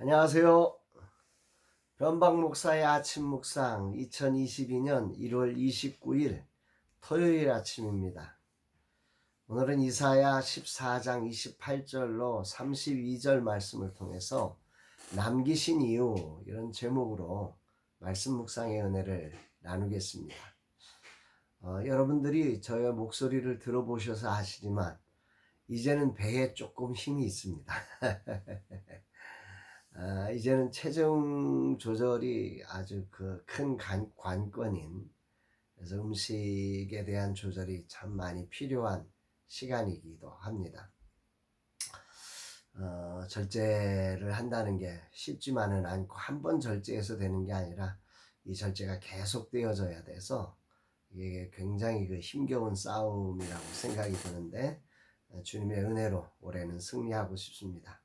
안녕하세요. 변박 목사의 아침 묵상 2022년 1월 29일 토요일 아침입니다. 오늘은 이사야 14장 28절로 32절 말씀을 통해서 남기신 이유 이런 제목으로 말씀 묵상의 은혜를 나누겠습니다. 여러분들이 저의 목소리를 들어보셔서 아시지만 이제는 배에 조금 힘이 있습니다. 이제는 체중 조절이 아주 큰 관건인, 그래서 음식에 대한 조절이 참 많이 필요한 시간이기도 합니다. 절제를 한다는 게 쉽지만은 않고 한 번 절제해서 되는 게 아니라 이 절제가 계속되어져야 돼서 이게 굉장히 힘겨운 싸움이라고 생각이 드는데 주님의 은혜로 올해는 승리하고 싶습니다.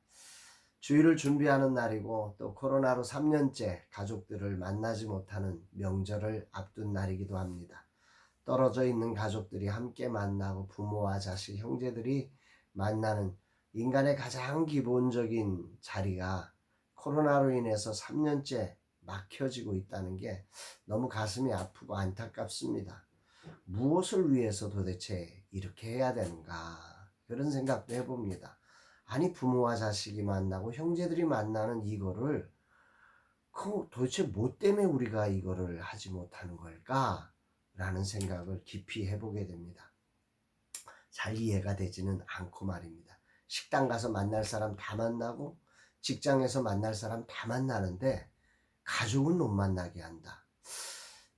주일을 준비하는 날이고 또 코로나로 3년째 가족들을 만나지 못하는 명절을 앞둔 날이기도 합니다. 떨어져 있는 가족들이 함께 만나고 부모와 자식, 형제들이 만나는 인간의 가장 기본적인 자리가 코로나로 인해서 3년째 막혀지고 있다는 게 너무 가슴이 아프고 안타깝습니다. 무엇을 위해서 도대체 이렇게 해야 되는가, 그런 생각도 해봅니다. 아니, 부모와 자식이 만나고 형제들이 만나는 이거를 도대체 뭐 때문에 우리가 이거를 하지 못하는 걸까? 라는 생각을 깊이 해보게 됩니다. 잘 이해가 되지는 않고 말입니다. 식당 가서 만날 사람 다 만나고 직장에서 만날 사람 다 만나는데 가족은 못 만나게 한다.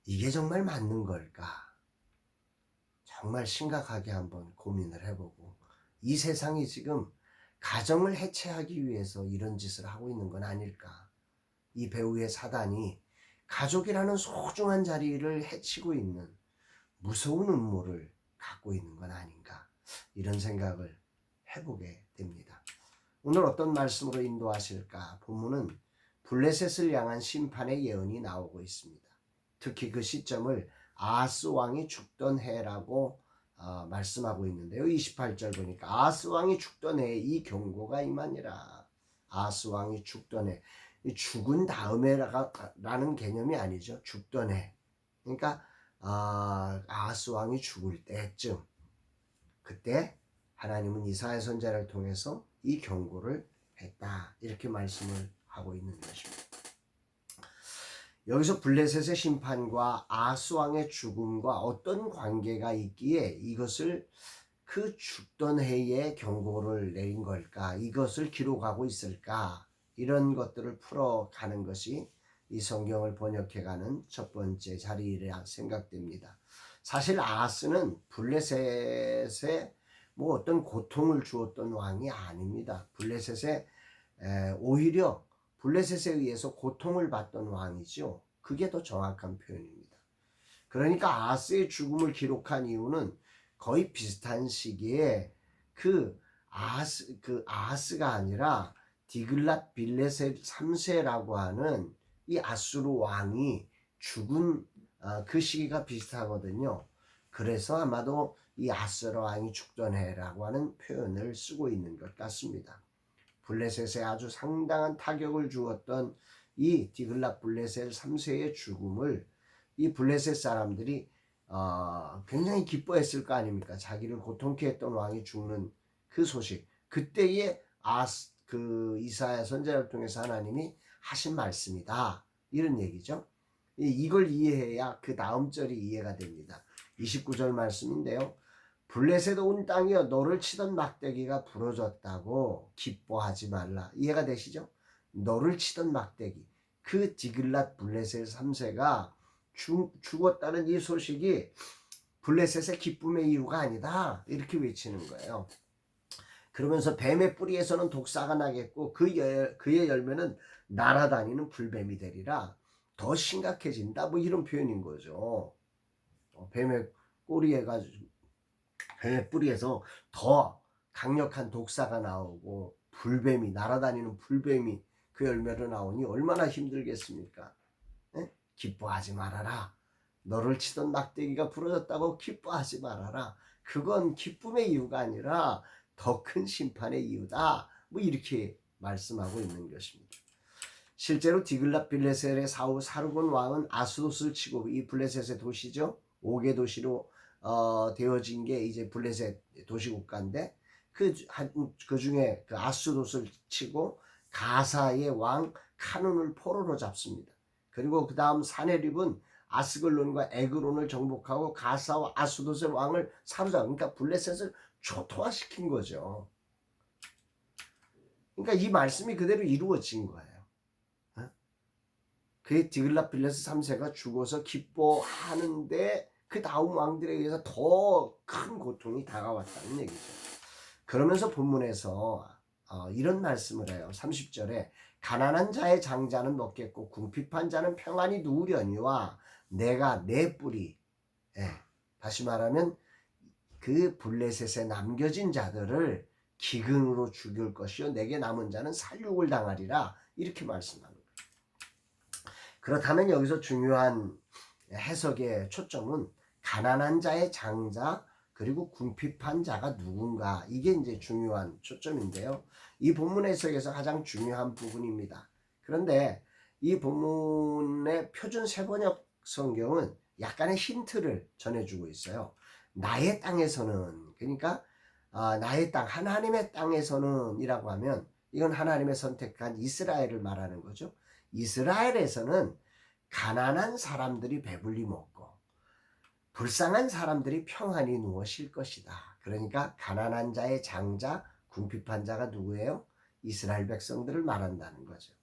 이게 정말 맞는 걸까? 정말 심각하게 한번 고민을 해보고, 이 세상이 지금 가정을 해체하기 위해서 이런 짓을 하고 있는 건 아닐까? 이 배후의 사단이 가족이라는 소중한 자리를 해치고 있는 무서운 음모를 갖고 있는 건 아닌가? 이런 생각을 해보게 됩니다. 오늘 어떤 말씀으로 인도하실까? 본문은 블레셋을 향한 심판의 예언이 나오고 있습니다. 특히 그 시점을 아하스 왕이 죽던 해라고 말씀하고 있는데요. 28절 보니까 아하스 왕이 죽던 해에 이 경고가 임하니라. 아하스 왕이 죽던 해, 죽은 다음에라는 개념이 아니죠. 죽던 해. 그러니까 아하스 왕이 죽을 때쯤, 그때 하나님은 이사야 선지자를 통해서 이 경고를 했다, 이렇게 말씀을 하고 있는 것입니다. 여기서 블레셋의 심판과 아하스 왕의 죽음과 어떤 관계가 있기에 이것을 그 죽던 해에 경고를 내린 걸까? 이것을 기록하고 있을까? 이런 것들을 풀어가는 것이 이 성경을 번역해가는 첫 번째 자리라 생각됩니다. 사실 아하스는 블레셋에 어떤 고통을 주었던 왕이 아닙니다. 블레셋에 오히려 블레셋에 의해서 고통을 받던 왕이죠. 그게 더 정확한 표현입니다. 그러니까 아하스의 죽음을 기록한 이유는 거의 비슷한 시기에 아하스가 아니라 디글랏 빌레셋 3세라고 하는 이 아수르 왕이 죽은 그 시기가 비슷하거든요. 그래서 아마도 이 아수르 왕이 죽던 해라고 하는 표현을 쓰고 있는 것 같습니다. 블레셋에 아주 상당한 타격을 주었던 이 디글랏 블레셋 3세의 죽음을 이 블레셋 사람들이 굉장히 기뻐했을 거 아닙니까? 자기를 고통케 했던 왕이 죽는 그 소식, 그때의 이사야 선지자를 통해서 하나님이 하신 말씀이다, 이런 얘기죠. 이걸 이해해야 그 다음 절이 이해가 됩니다. 29절 말씀인데요. 블레셋 온 땅이여, 너를 치던 막대기가 부러졌다고 기뻐하지 말라. 이해가 되시죠? 너를 치던 막대기, 그 디글랏 블레셋 3세가 죽었다는 이 소식이 블레셋의 기쁨의 이유가 아니다, 이렇게 외치는 거예요. 그러면서 뱀의 뿌리에서는 독사가 나겠고 그의 열매는 날아다니는 불뱀이 되리라. 더 심각해진다, 이런 표현인 거죠. 뱀의 뿌리에서 더 강력한 독사가 나오고 날아다니는 불뱀이 그 열매로 나오니 얼마나 힘들겠습니까? 네? 기뻐하지 말아라. 너를 치던 막대기가 부러졌다고 기뻐하지 말아라. 그건 기쁨의 이유가 아니라 더 큰 심판의 이유다, 이렇게 말씀하고 있는 것입니다. 실제로 디글랏빌레셀의 사후 사르곤 왕은 아스돗을 치고, 이 블레셋의 도시죠. 5개 도시로 되어진 게 이제 블레셋 도시국가인데, 그 중에 그 아스돗을 치고 가사의 왕 카눈을 포로로 잡습니다. 그리고 그 다음 사네립은 아스글론과 에그론을 정복하고 가사와 아스돗의 왕을 사로잡. 그러니까 블레셋을 초토화시킨 거죠. 그러니까 이 말씀이 그대로 이루어진 거예요. 그 디글랏빌레스 3세가 죽어서 기뻐하는데 그 다음 왕들에 의해서 더 큰 고통이 다가왔다는 얘기죠. 그러면서 본문에서 이런 말씀을 해요. 30절에 가난한 자의 장자는 먹겠고 궁핍한 자는 평안히 누우려니와 내가 내 뿌리, 다시 말하면 그 블레셋에 남겨진 자들을 기근으로 죽일 것이요 내게 남은 자는 살육을 당하리라, 이렇게 말씀합니다. 그렇다면 여기서 중요한 해석의 초점은 가난한 자의 장자 그리고 궁핍한 자가 누군가, 이게 이제 중요한 초점인데요. 이 본문 해석에서 가장 중요한 부분입니다. 그런데 이 본문의 표준 세번역 성경은 약간의 힌트를 전해주고 있어요. 나의 땅에서는, 그러니까 나의 땅, 하나님의 땅에서는 이라고 하면 이건 하나님의 선택한 이스라엘을 말하는 거죠. 이스라엘에서는 가난한 사람들이 배불리 먹고 불쌍한 사람들이 평안히 누워 쉴 것이다. 그러니까 가난한 자의 장자, 궁핍한 자가 누구예요? 이스라엘 백성들을 말한다는 거죠.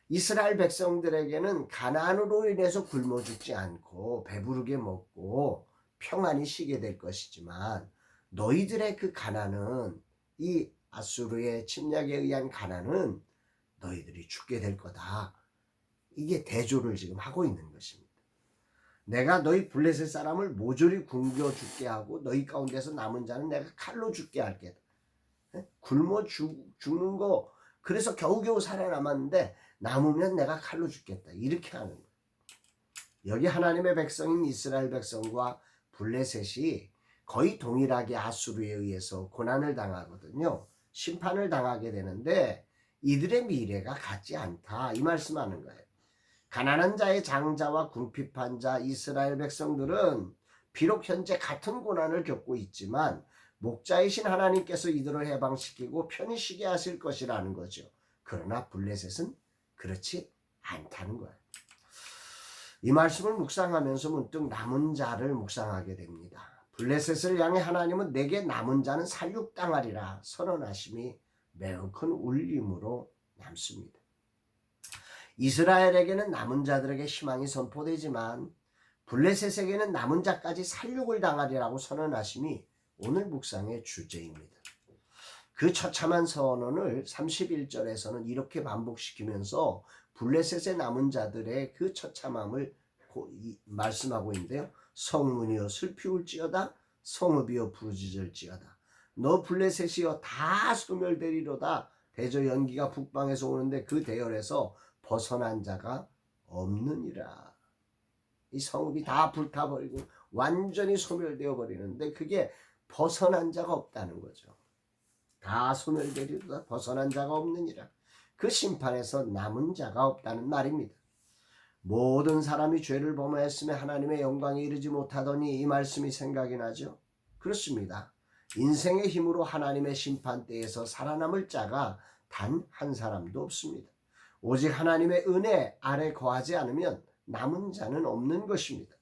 이스라엘 백성들에게는 가난으로 인해서 굶어 죽지 않고 배부르게 먹고 평안히 쉬게 될 것이지만, 너희들의 그 가난은, 이 아수르의 침략에 의한 가난은 너희들이 죽게 될 거다. 이게 대조를 지금 하고 있는 것입니다. 내가 너희 블레셋 사람을 모조리 굶겨 죽게 하고 너희 가운데서 남은 자는 내가 칼로 죽게 할게. 굶어 죽는 거, 그래서 겨우겨우 살아남았는데 남으면 내가 칼로 죽겠다, 이렇게 하는 거예요. 여기 하나님의 백성인 이스라엘 백성과 블레셋이 거의 동일하게 아수르에 의해서 고난을 당하거든요. 심판을 당하게 되는데 이들의 미래가 같지 않다, 이 말씀하는 거예요. 가난한 자의 장자와 궁핍한 자 이스라엘 백성들은 비록 현재 같은 고난을 겪고 있지만 목자이신 하나님께서 이들을 해방시키고 편히 쉬게 하실 것이라는 거죠. 그러나 블레셋은 그렇지 않다는 거예요. 이 말씀을 묵상하면서 문득 남은 자를 묵상하게 됩니다. 블레셋을 향해 하나님은 내게 남은 자는 살육당하리라 선언하심이 매우 큰 울림으로 남습니다. 이스라엘에게는 남은 자들에게 희망이 선포되지만 블레셋에게는 남은 자까지 살육을 당하리라고 선언하심이 오늘 묵상의 주제입니다. 그 처참한 선언을 31절에서는 이렇게 반복시키면서 블레셋의 남은 자들의 그 처참함을 말씀하고 있는데요. 성문이여 슬피 울지어다, 성읍이여 부르짖을지어다. 너 블레셋이여 다 소멸되리로다. 대저 연기가 북방에서 오는데 그 대열에서 벗어난 자가 없느니라. 이 성읍이 다 불타버리고 완전히 소멸되어 버리는데 그게 벗어난 자가 없다는 거죠. 다 소멸되리로다, 벗어난 자가 없느니라. 그 심판에서 남은 자가 없다는 말입니다. 모든 사람이 죄를 범하였으며 하나님의 영광에 이르지 못하더니, 이 말씀이 생각이 나죠. 그렇습니다. 인생의 힘으로 하나님의 심판대에서 살아남을 자가 단 한 사람도 없습니다. 오직 하나님의 은혜 아래 거하지 않으면 남은 자는 없는 것입니다.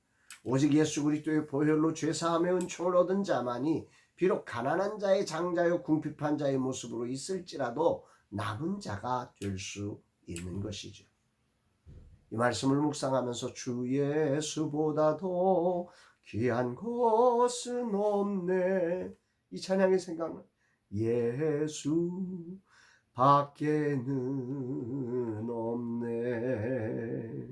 오직 예수 그리스도의 보혈로 죄사함의 은총을 얻은 자만이 비록 가난한 자의 장자요 궁핍한 자의 모습으로 있을지라도 남은 자가 될 수 있는 것이죠. 이 말씀을 묵상하면서 주 예수보다 더 귀한 것은 없네, 이 찬양이 생각나. 예수 밖에는 없네,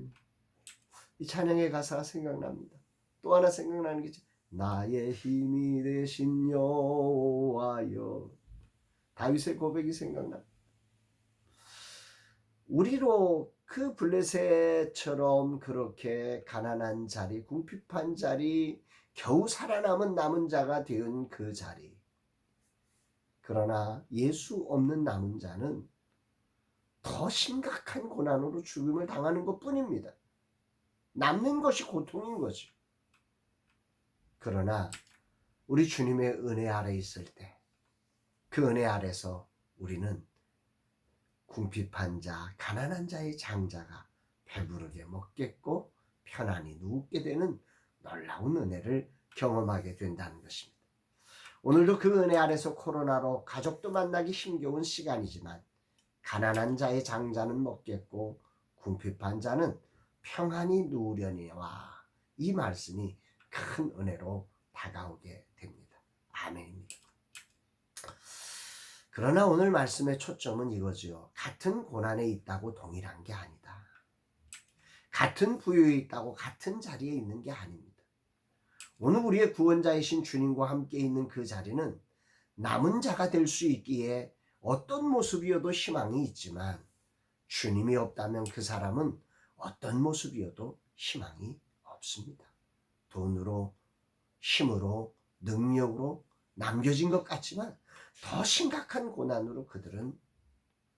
이 찬양의 가사가 생각납니다. 또 하나 생각나는 게 나의 힘이 되신 여호와여, 다윗의 고백이 생각납니다. 우리로 그 블레셋처럼 그렇게 가난한 자리, 궁핍한 자리, 겨우 살아남은 남은 자가 되은 그 자리, 그러나 예수 없는 남은 자는 더 심각한 고난으로 죽음을 당하는 것뿐입니다. 남는 것이 고통인 거죠. 그러나 우리 주님의 은혜 아래 있을 때 그 은혜 아래서 우리는 궁핍한 자, 가난한 자의 장자가 배부르게 먹겠고 편안히 누우게 되는 놀라운 은혜를 경험하게 된다는 것입니다. 오늘도 그 은혜 아래서 코로나로 가족도 만나기 힘겨운 시간이지만 가난한 자의 장자는 먹겠고 궁핍한 자는 평안히 누우려니와 이 말씀이 큰 은혜로 다가오게 됩니다. 아멘입니다. 그러나 오늘 말씀의 초점은 이거지요. 같은 고난에 있다고 동일한 게 아니다. 같은 부유에 있다고 같은 자리에 있는 게 아닙니다. 오늘 우리의 구원자이신 주님과 함께 있는 그 자리는 남은 자가 될 수 있기에 어떤 모습이어도 희망이 있지만 주님이 없다면 그 사람은 어떤 모습이어도 희망이 없습니다. 돈으로, 힘으로, 능력으로 남겨진 것 같지만 더 심각한 고난으로 그들은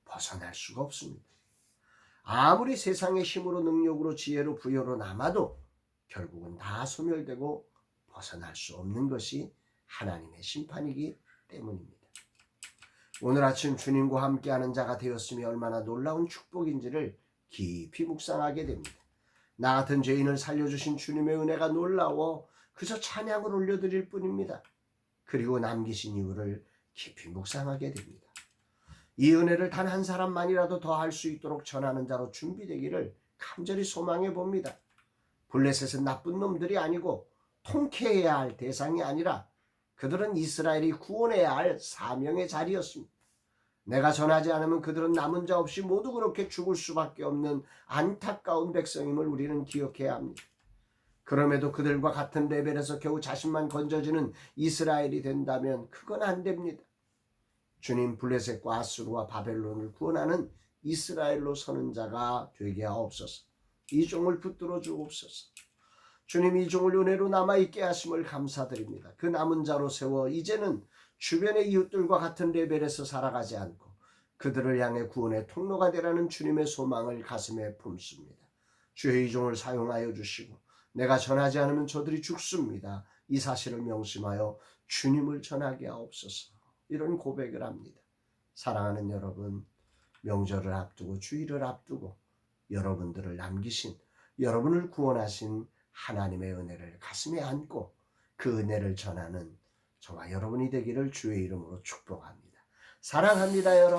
벗어날 수가 없습니다. 아무리 세상의 힘으로 능력으로 지혜로 부여로 남아도 결국은 다 소멸되고 벗어날 수 없는 것이 하나님의 심판이기 때문입니다. 오늘 아침 주님과 함께하는 자가 되었으면 얼마나 놀라운 축복인지를 깊이 묵상하게 됩니다. 나 같은 죄인을 살려주신 주님의 은혜가 놀라워 그저 찬양을 올려드릴 뿐입니다. 그리고 남기신 이유를 깊이 묵상하게 됩니다. 이 은혜를 단 한 사람만이라도 더 할 수 있도록 전하는 자로 준비되기를 간절히 소망해 봅니다. 블레셋은 나쁜 놈들이 아니고 통쾌해야 할 대상이 아니라 그들은 이스라엘이 구원해야 할 사명의 자리였습니다. 내가 전하지 않으면 그들은 남은 자 없이 모두 그렇게 죽을 수밖에 없는 안타까운 백성임을 우리는 기억해야 합니다. 그럼에도 그들과 같은 레벨에서 겨우 자신만 건져지는 이스라엘이 된다면 그건 안 됩니다. 주님 블레셋과 아수르와 바벨론을 구원하는 이스라엘로 서는 자가 되게 하옵소서. 이 종을 붙들어 주옵소서. 주님 이 종을 은혜로 남아있게 하심을 감사드립니다. 그 남은 자로 세워 이제는 주변의 이웃들과 같은 레벨에서 살아가지 않고 그들을 향해 구원의 통로가 되라는 주님의 소망을 가슴에 품습니다. 주의 이 종을 사용하여 주시고 내가 전하지 않으면 저들이 죽습니다. 이 사실을 명심하여 주님을 전하게 하옵소서. 이런 고백을 합니다. 사랑하는 여러분, 명절을 앞두고 주일을 앞두고 여러분들을 남기신, 여러분을 구원하신 하나님의 은혜를 가슴에 안고 그 은혜를 전하는 저와 여러분이 되기를 주의 이름으로 축복합니다. 사랑합니다, 여러분.